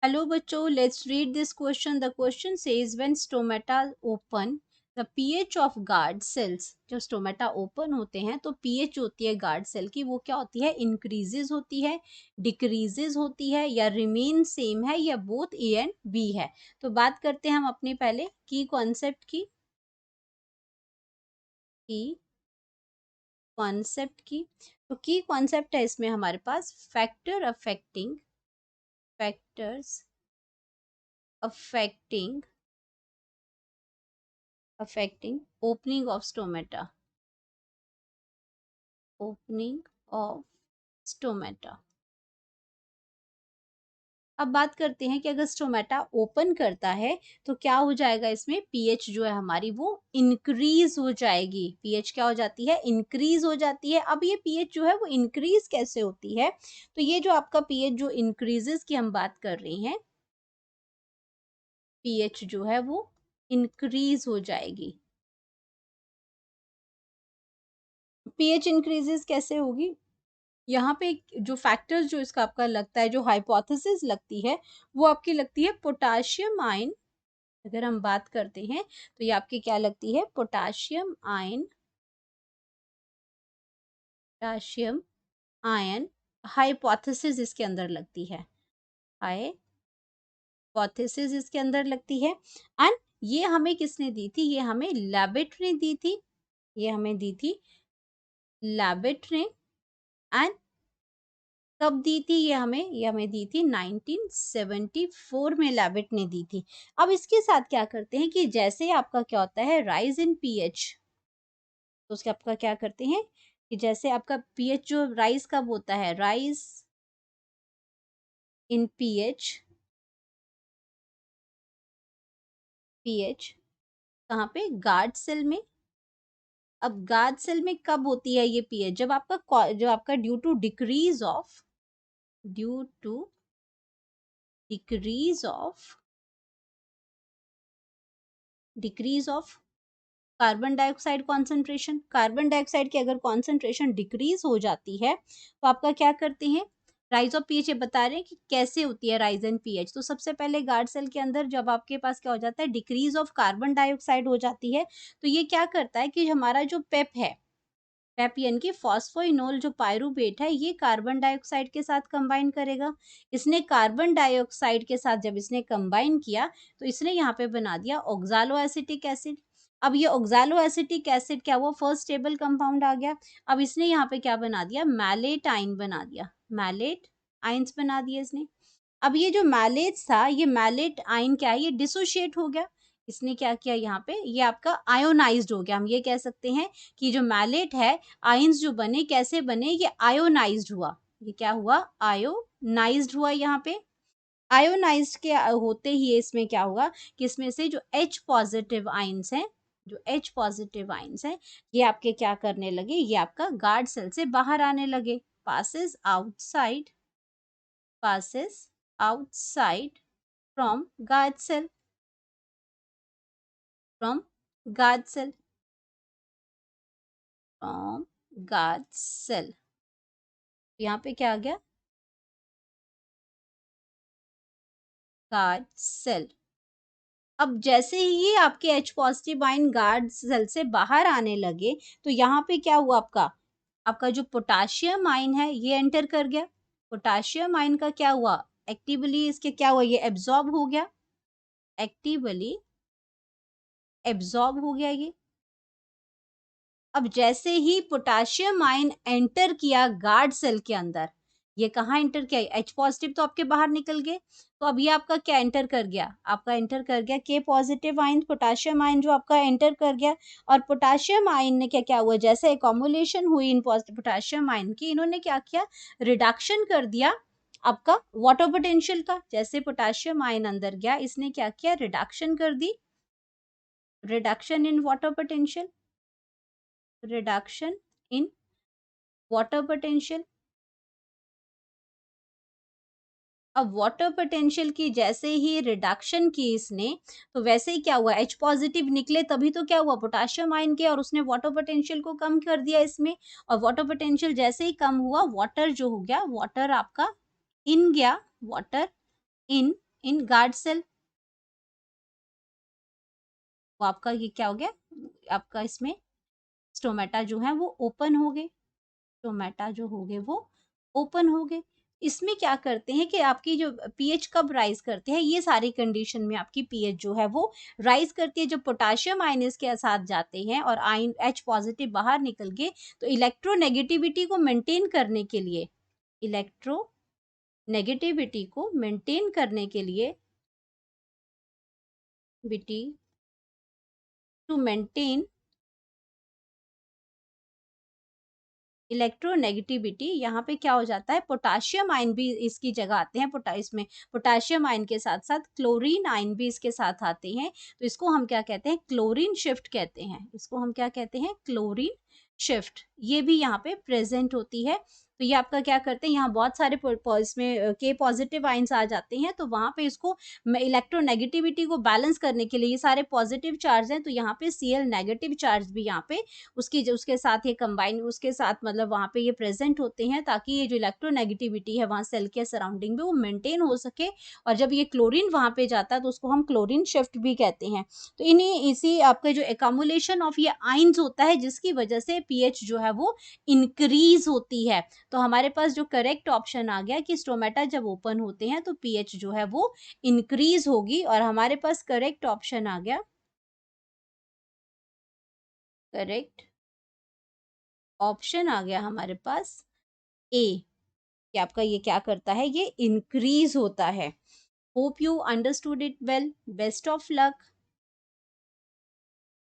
Hello बच्चों, let's read this question. The question says when stomata open, the pH of guard cells. जब stomata open होते हैं तो pH होती है guard cell की, वो क्या होती है? increases होती है, decreases होती है, या remain same है, या both A and B है. तो बात करते हैं हम अपने पहले की concept की तो की concept है इसमें हमारे पास factors affecting opening of stomata. अब बात करते हैं कि अगर स्टोमेटा ओपन करता है तो क्या हो जाएगा, इसमें पीएच जो है हमारी वो इंक्रीज हो जाएगी. पीएच क्या हो जाती है? इंक्रीज हो जाती है. अब ये पीएच जो है वो इंक्रीज कैसे होती है? तो ये जो आपका पीएच जो इंक्रीजेस की हम बात कर रहे हैं, पीएच जो है वो इंक्रीज हो जाएगी. पीएच इंक्रीजेस कैसे होगी? यहाँ पे जो फैक्टर्स जो इसका आपका लगता है, जो हाइपोथेसिस लगती है, वो आपकी लगती है पोटाशियम आयन. अगर हम बात करते हैं तो ये आपकी क्या लगती है? पोटाशियम आयन हाइपोथेसिस इसके अंदर लगती है. हाइपोथेसिस इसके अंदर लगती है. एंड ये हमें किसने दी थी? ये हमें लैबेट ने दी थी. ये हमें दी थी लैबेट ने. एंड कब दी थी ये हमें दी थी 1974 में लैबेट ने दी थी. अब इसके साथ क्या करते हैं कि जैसे आपका क्या होता है, राइज इन पीएच, तो उसके आपका क्या करते हैं कि जैसे आपका पीएच जो राइज कब होता है? राइज इन पीएच कहाँ पे? गार्ड सेल में. अब गार्ड सेल में कब होती है ये पीएच? जब आपका due to decrease of carbon dioxide concentration. Carbon dioxide की अगर कॉन्सेंट्रेशन डिक्रीज हो जाती है तो आपका क्या करते हैं? Rise of pH. ये बता रहे हैं कि कैसे होती है राइज इन पीएच. तो सबसे पहले गार्ड सेल के अंदर जब आपके पास क्या हो जाता है, डिक्रीज ऑफ कार्बन डाइऑक्साइड हो जाती है, तो ये क्या करता है कि हमारा जो पेप यानी कि फॉस्फोइनोल जो पायरुवेट है, ये कार्बन डाइऑक्साइड के साथ कंबाइन करेगा. इसने कार्बन डाइऑक्साइड के साथ जब इसने कंबाइन किया तो इसने यहाँ पे बना दिया ऑक्सालो एसिटिक एसिड. अब ये ऑक्सालो एसिटिक एसिड क्या हुआ? फर्स्ट स्टेबल कंपाउंड आ गया. अब इसने यहाँ पे क्या बना दिया? मैलेट आइन बना दिया. मैलेट आइंस बना दिए इसने. अब ये जो मैलेट था, ये मैलेट आइन क्या है? ये डिसोशिएट हो गया. इसने क्या किया यहाँ पे? ये आपका आयोनाइज्ड हो गया. हम ये कह सकते हैं कि जो मैलेट है, आइंस जो बने, कैसे बने? ये आयोनाइज्ड हुआ. ये क्या हुआ? आयोनाइज्ड हुआ. यहाँ पे आयोनाइज्ड के होते ही इसमें क्या हुआ कि इसमें से जो H पॉजिटिव आइंस हैं, ये आपके क्या करने लगे? ये आपका गार्ड सेल से बाहर आने लगे. passes outside from guard cell. from guard cell from guard cell. यहाँ पे क्या आ गया? Guard cell. अब जैसे ही आपके H positive ion guard cell से बाहर आने लगे तो यहाँ पे क्या हुआ? आपका जो पोटाशियम आयन है ये एंटर कर गया. पोटाशियम आयन का क्या हुआ? एक्टिवली इसके क्या हुआ? ये एब्जॉर्ब हो गया. एक्टिवली एब्जॉर्ब हो गया ये. अब जैसे ही पोटाशियम आयन एंटर किया गार्ड सेल के अंदर, ये कहाँ एंटर किया? H पॉजिटिव तो आपके बाहर निकल गए. तो अब ये आपका क्या एंटर कर गया? आपका एंटर कर गया K positive ion, potassium ion जो आपका एंटर कर गया. और पोटाशियम आयन ने क्या क्या हुआ? जैसे एकम्युलेशन हुई इन पोटाशियम आयन की, इन्होंने क्या किया? रिडक्शन कर दिया आपका वाटर पोटेंशियल का. जैसे पोटाशियम आयन अंदर गया, इसने क्या किया? रिडक्शन कर दी. Reduction in water potential. Reduction in water potential. अब वाटर पोटेंशियल की जैसे ही रिडक्शन की इसने, तो वैसे ही क्या हुआ? H पॉजिटिव निकले तभी तो क्या हुआ? पोटाशियम आयन के, और उसने वाटर पोटेंशियल को कम कर दिया इसमें. और वाटर पोटेंशियल जैसे ही कम हुआ, वाटर जो हो गया, वाटर आपका इन गया. Water in in guard cell, वो आपका ये क्या हो गया, आपका इसमें स्टोमेटा जो है वो ओपन हो गए, स्टोमेटा जो हो गए वो ओपन हो गए। इसमें क्या करते हैं कि आपकी जो पीएच कब राइज़ करते हैं, ये सारी कंडीशन में आपकी पीएच जो है वो राइज़ करती है। जब पोटेशियम आयन इसके साथ जाते हैं और आयन H पॉज़िटिव बाहर निकल गए, तो इलेक्ट्रोनेगेटिविटी को मेंटेन करने के लिए, इलेक्ट्रोनेगेटिविटी को मेंटेन करने के लिए, विटी टू मेंटेन इलेक्ट्रोनेगेटिविटी, यहाँ पे क्या हो जाता है, पोटेशियम आयन भी इसकी जगह आते हैं, इसमें पोटेशियम आयन के साथ साथ क्लोरीन आयन भी इसके साथ आते हैं। तो इसको हम क्या कहते हैं, क्लोरीन शिफ्ट कहते हैं। इसको हम क्या कहते हैं, क्लोरीन शिफ्ट। ये भी यहाँ पे प्रेजेंट होती है। तो ये आपका क्या करते हैं, यहाँ बहुत सारे इसमें के पॉजिटिव आयन्स आ जाते हैं, तो वहाँ पे इसको इलेक्ट्रोनेगेटिविटी को बैलेंस करने के लिए, ये सारे पॉजिटिव चार्ज हैं, तो यहाँ पे Cl नेगेटिव चार्ज भी यहाँ पे उसके साथ ये कंबाइन, उसके साथ मतलब वहाँ पे ये प्रेजेंट होते हैं, ताकि ये जो इलेक्ट्रोनेगेटिविटी है वहाँ सेल के सराउंडिंग में वो मेंटेन हो सके। और जब ये क्लोरीन वहाँ पे जाता है तो उसको हम क्लोरीन शिफ्ट भी कहते हैं। तो इन्हीं इसी आपके जो एकमुलेशन ऑफ ये आइंस होता है, जिसकी वजह से पीएच जो है वो इंक्रीज होती है। तो हमारे पास जो करेक्ट ऑप्शन आ गया कि स्टोमेटा जब ओपन होते हैं तो पीएच जो है वो इंक्रीज होगी, और हमारे पास करेक्ट ऑप्शन आ गया, करेक्ट ऑप्शन आ गया हमारे पास ए, कि आपका ये क्या करता है, ये इंक्रीज होता है। Hope you understood it well, best of luck.